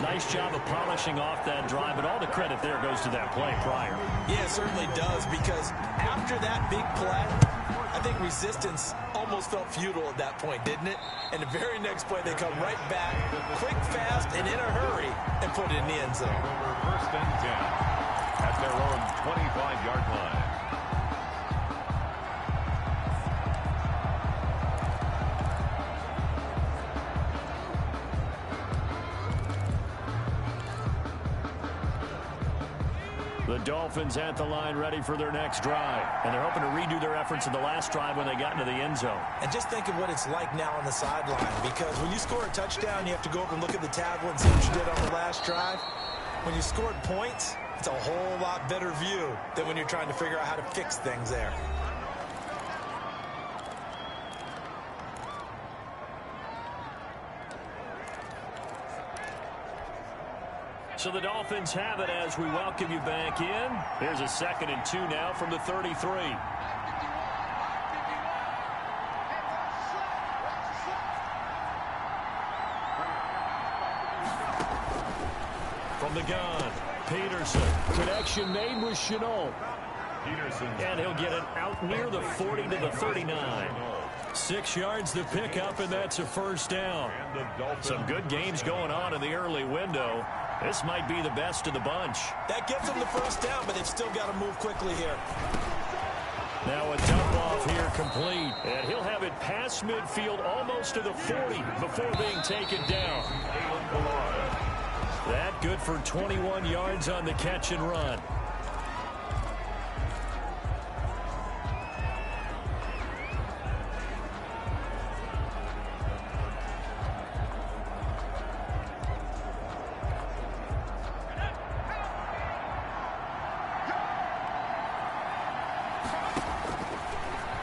Nice job of polishing off that drive, but all the credit there goes to that play prior. Yeah, it certainly does, because after that big play, I think resistance almost felt futile at that point, didn't it? And the very next play, they come right back, quick, fast, and in a hurry, and put it in the end zone. 1st and 10 at their own 25-yard line. The Dolphins at the line ready for their next drive. And they're hoping to redo their efforts in the last drive when they got into the end zone. And just think of what it's like now on the sideline, because when you score a touchdown, you have to go over and look at the tablet and see what you did on the last drive. When you scored points, it's a whole lot better view than when you're trying to figure out how to fix things there. So the Dolphins have it as we welcome you back in. Here's a 2nd and 2 now from the 33. From the gun, Peterson. Connection made with Chenault. Peterson. And he'll get it out near the 40 to the 39. 6 yards to pick up, and that's a first down. Some good games going on in the early window. This might be the best of the bunch. That gets them the first down, but they've still got to move quickly here. Now a dump off here complete. And he'll have it past midfield almost to the 40 before being taken down. That good for 21 yards on the catch and run.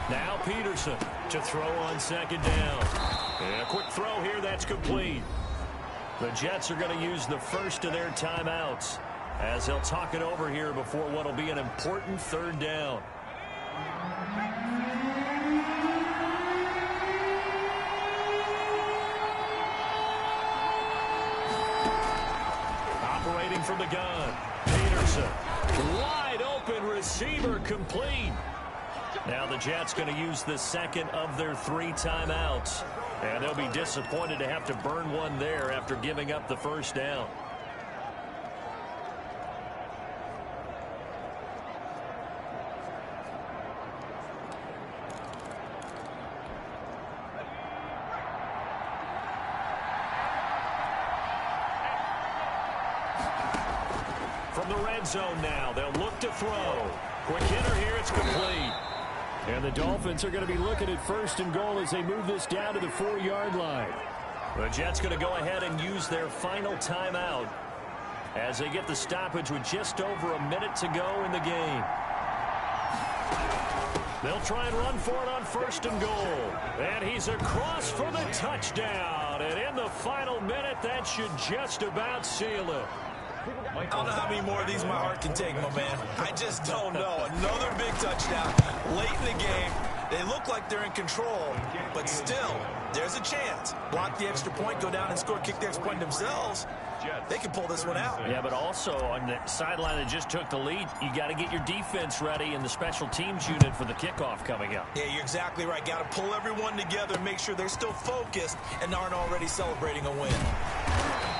Now Peterson to throw on 2nd down. And a quick throw here, that's complete. The Jets are going to use the first of their timeouts as they'll talk it over here before what will be an important third down. Operating from the gun, Peterson. Wide open receiver, complete. Now the Jets going to use the second of their 3 timeouts. And they'll be disappointed to have to burn one there after giving up the first down. From the red zone now, they'll look to throw. Quick hitter here, it's complete. And the Dolphins are going to be looking at first and goal as they move this down to the 4-yard line. The Jets going to go ahead and use their final timeout as they get the stoppage with just over a minute to go in the game. They'll try and run for it on first and goal. And he's across for the touchdown. And in the final minute, that should just about seal it. I don't know how many more of these my heart can take, my man. I just don't know. Another big touchdown late in the game. They look like they're in control, but still, there's a chance. Block the extra point, go down and score, kick the extra point themselves. They can pull this one out. Yeah, but also on the sideline that just took the lead, you got to get your defense ready in the special teams unit for the kickoff coming up. Yeah, you're exactly right. Got to pull everyone together and make sure they're still focused and aren't already celebrating a win.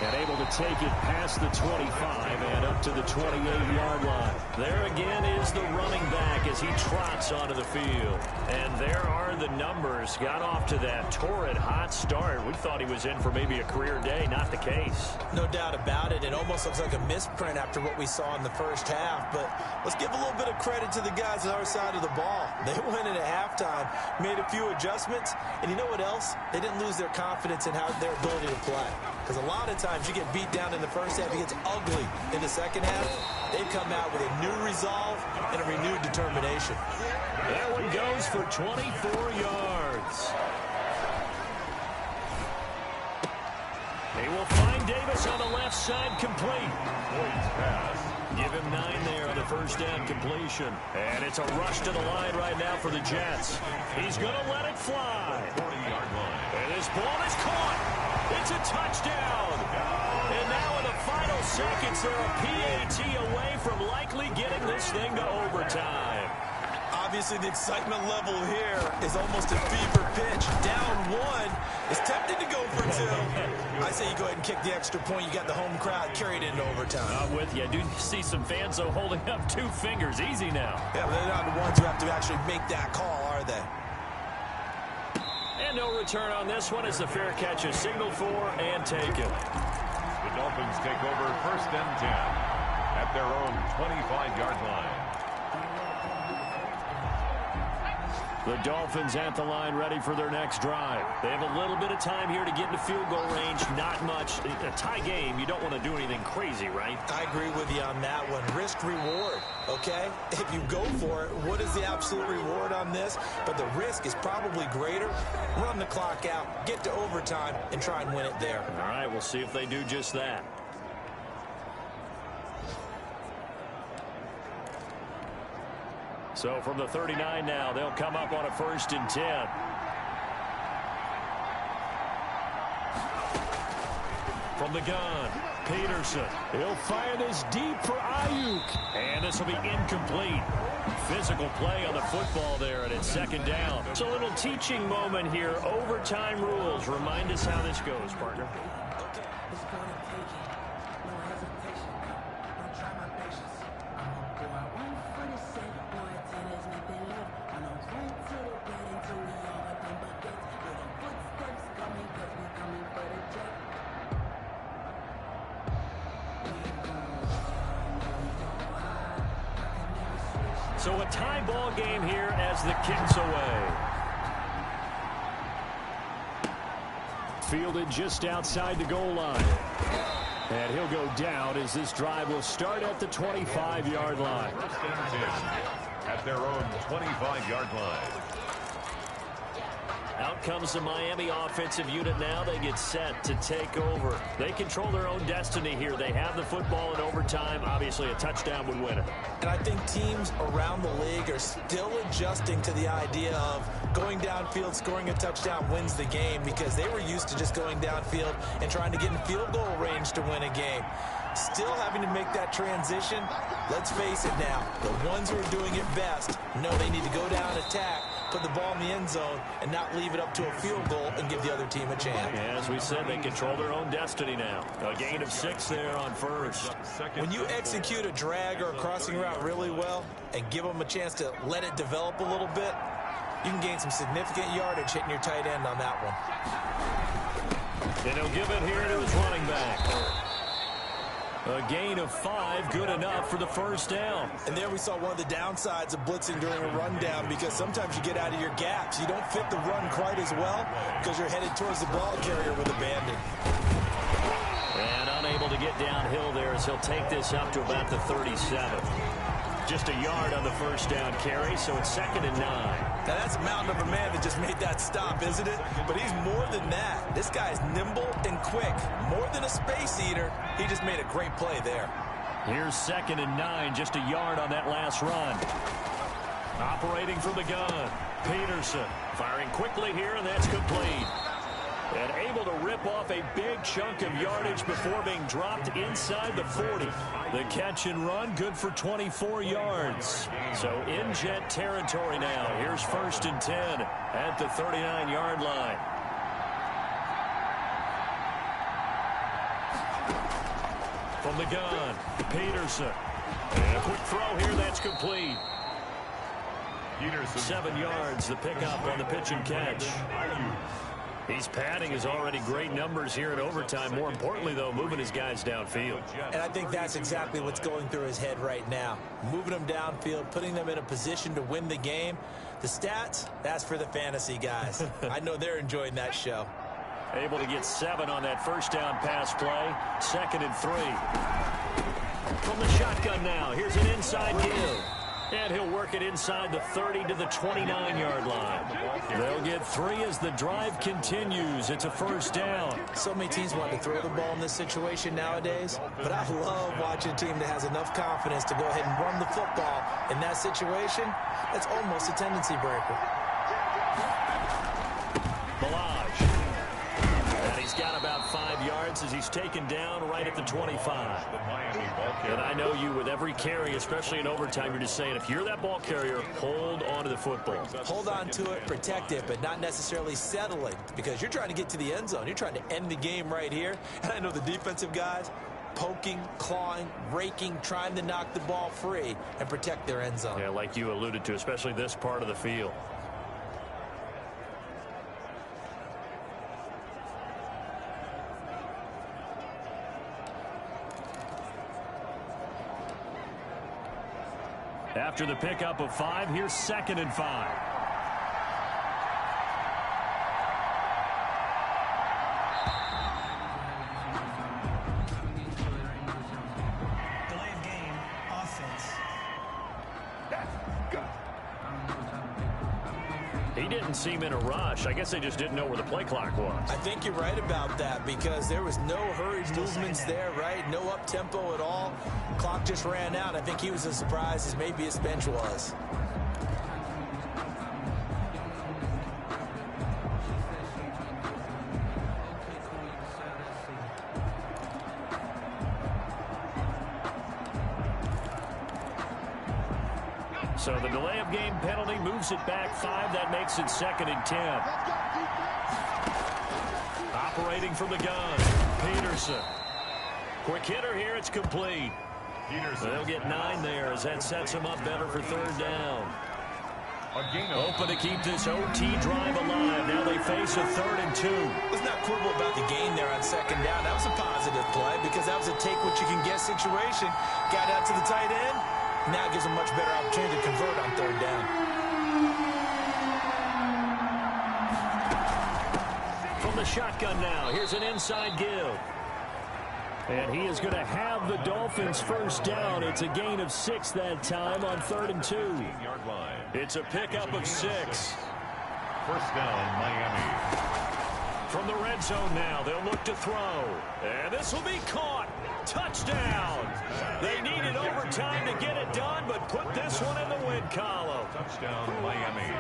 And able to take it past the 25 and up to the 28-yard line. There again is the running back as he trots onto the field. And there are the numbers. Got off to that torrid hot start. We thought he was in for maybe a career day. Not the case. No doubt about it. It almost looks like a misprint after what we saw in the first half. But let's give a little bit of credit to the guys on our side of the ball. They went in at halftime, made a few adjustments. And you know what else? They didn't lose their confidence in their ability to play. Because a lot of times you get beat down in the first half, it gets ugly in the second half. They come out with a new resolve and a renewed determination. That one goes for 24 yards. They will find Davis on the left side, complete. Give him 9 there on the first down completion. And it's a rush to the line right now for the Jets. He's going to let it fly. And this ball is caught. It's a touchdown. And now in the final seconds, they're a PAT away from likely getting this thing to overtime. Obviously, the excitement level here is almost a fever pitch. Down 1 is tempted to go for 2. I say you go ahead and kick the extra point. You got the home crowd carried into overtime. I'm with you. I do see some fans, though, holding up 2 fingers. Easy now. Yeah, but they're not the ones who have to actually make that call, are they? And no return on this one as the fair catch is signaled for and taken. The Dolphins take over first and 10 at their own 25-yard line. The Dolphins at the line ready for their next drive. They have a little bit of time here to get into field goal range. Not much. A tie game, you don't want to do anything crazy, right? I agree with you on that one. Risk reward, okay? If you go for it, what is the absolute reward on this? But the risk is probably greater. Run the clock out, get to overtime, and try and win it there. All right, we'll see if they do just that. So from the 39 now, they'll come up on a first and 10. From the gun, Peterson. He'll fire this deep for Ayuk. And this will be incomplete. Physical play on the football there, and it's second down. It's a little teaching moment here. Overtime rules. Remind us how this goes, partner. So a tie ball game here as the kick's away. Fielded just outside the goal line. And he'll go down as this drive will start at the 25-yard line. First and 10 at their own 25-yard line. Out comes the Miami offensive unit now. They get set to take over. They control their own destiny here. They have the football in overtime. Obviously, a touchdown would win it. And I think teams around the league are still adjusting to the idea of going downfield, scoring a touchdown wins the game, because they were used to just going downfield and trying to get in field goal range to win a game. Still having to make that transition. Let's face it now, the ones who are doing it best know they need to go down, attack, put the ball in the end zone, and not leave it up to a field goal and give the other team a chance. As we said, they control their own destiny now. A gain of 6 there on first. When you execute a drag or a crossing route really well and give them a chance to let it develop a little bit, you can gain some significant yardage hitting your tight end on that one. And he'll give it here to his running back. A gain of 5, good enough for the first down. And there we saw one of the downsides of blitzing during a rundown, because sometimes you get out of your gaps. You don't fit the run quite as well because you're headed towards the ball carrier with abandon. And unable to get downhill there as he'll take this up to about the 37. Just a yard on the first down carry, so it's 2nd and 9. Now that's a mountain of a man that just made that stop, isn't it? But he's more than that. This guy's nimble and quick. More than a space eater. He just made a great play there. Here's 2nd and 9, just a yard on that last run. Operating from the gun, Peterson firing quickly here, and that's complete. And able to rip off a big chunk of yardage before being dropped inside the 40. The catch and run, good for 24 yards. So in jet territory now. Here's 1st and 10 at the 39-yard line. From the gun, Peterson. And a quick throw here, that's complete. Peterson. 7 yards, the pickup on the pitch and catch. He's padding his already great numbers here in overtime. More importantly, though, moving his guys downfield. And I think that's exactly what's going through his head right now. Moving them downfield, putting them in a position to win the game. The stats, that's for the fantasy guys. I know they're enjoying that show. Able to get 7 on that first down pass play. 2nd and 3. From the shotgun now, here's an inside give. And he'll work it inside the 30 to the 29-yard line. They'll get 3 as the drive continues. It's a first down. So many teams want to throw the ball in this situation nowadays, but I love watching a team that has enough confidence to go ahead and run the football. In that situation, that's almost a tendency breaker. And he's got about 5 yards as he's taken down right at the 25. And I know you, with every carry, especially in overtime, you're just saying, if you're that ball carrier, hold on to the football. Hold on to it, protect it, but not necessarily settle it, because you're trying to get to the end zone. You're trying to end the game right here. And I know the defensive guys poking, clawing, raking, trying to knock the ball free and protect their end zone. Yeah, like you alluded to, especially this part of the field. After the pickup of 5, here's 2nd and 5. Delay of game, offense. He didn't seem in a rush. I guess they just didn't know where the play clock was. I think you're right about that, because there was no hurried movements there, right? No up-tempo at all. Clock just ran out. I think he was as surprised as maybe his bench was. So the delay of game penalty moves it back 5. That makes it 2nd and 10. Operating from the gun, Peterson. Quick hitter here, it's complete. Peterson. They'll get 9 there as that sets him up better for 3rd down. Open to keep this OT drive alive. Now they face a 3rd and 2. Let's not quibble about the gain there on 2nd down. That was a positive play, because that was a take-what-you-can-get situation. Got out to the tight end. Now gives a much better opportunity to convert on 3rd down. From the shotgun now, here's an inside give. And he is going to have the Dolphins first down. It's a gain of 6 that time on 3rd and 2. It's a pickup of 6. first down, Miami. From the red zone now, they'll look to throw. And this will be caught. Touchdown. They needed overtime to get it done, but put this one in the win column. Touchdown, Miami.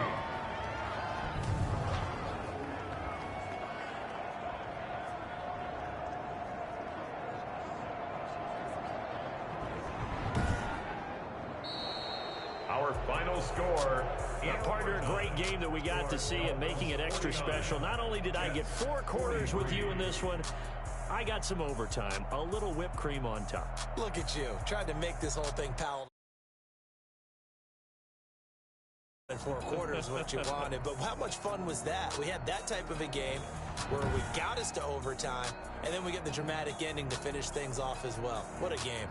Our final score. Partner, a great game that we got to see and making it extra special. Not only did I get 4 quarters with you in this one, I got some overtime, a little whipped cream on top. Look at you, trying to make this whole thing palatable. 4 quarters what you wanted, but how much fun was that? We had that type of a game where we got us to overtime, and then we get the dramatic ending to finish things off as well. What a game.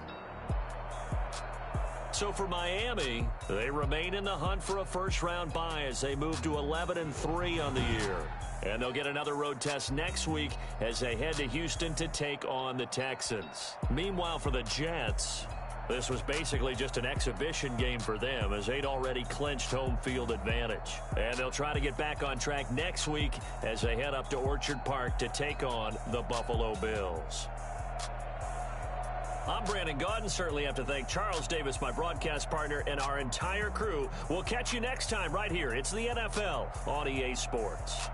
So for Miami, they remain in the hunt for a first-round bye as they move to 11-3 on the year. And they'll get another road test next week as they head to Houston to take on the Texans. Meanwhile, for the Jets, this was basically just an exhibition game for them as they'd already clinched home field advantage. And they'll try to get back on track next week as they head up to Orchard Park to take on the Buffalo Bills. I'm Brandon Gaudin. Certainly have to thank Charles Davis, my broadcast partner, and our entire crew. We'll catch you next time right here. It's the NFL on EA Sports.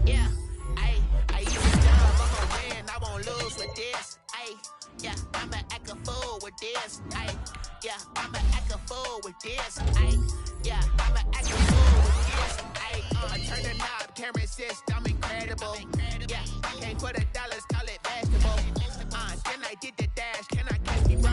Yeah, I use a job, I'm a win, I won't lose with this. Yeah, I'ma act a fool with this. Yeah, I'ma act a fool with this. Yeah, I'ma act a fool with this. I turn the knob, camera system incredible. Yeah, can't put $1, call it basketball. Then I did the dash, can I catch me, bro?